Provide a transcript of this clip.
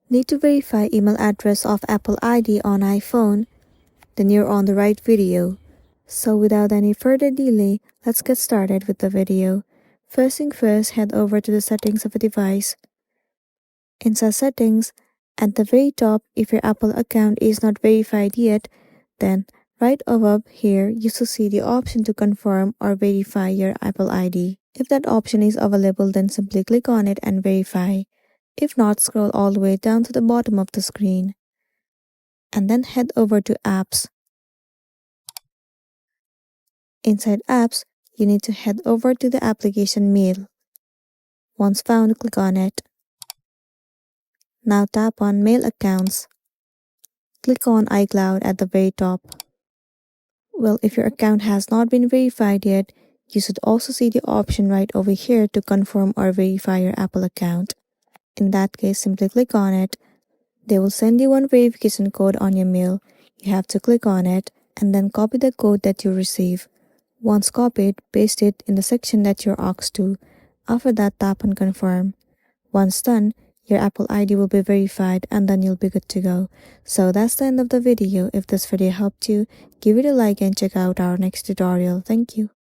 Need to verify email address of Apple ID on iPhone? Then you're on the right video. So without any further delay, let's get started with the video. First thing first, head over to the settings of a device. Inside settings, at the very top, if your Apple account is not verified yet, then right above here, you should see the option to confirm or verify your Apple ID. If that option is available, then simply click on it and verify. If not, scroll all the way down to the bottom of the screen. And then head over to Apps. Inside Apps, you need to head over to the application Mail. Once found, click on it. Now tap on Mail Accounts. Click on iCloud at the very top. Well, if your account has not been verified yet, you should also see the option right over here to confirm or verify your Apple account. In that case, simply click on it. They will send you one verification code on your mail. You have to click on it and then copy the code that you receive. Once copied, paste it in the section that you're asked to. After that, tap on confirm. Once done, your Apple ID will be verified and then you'll be good to go. So that's the end of the video. If this video helped you, give it a like and check out our next tutorial. Thank you.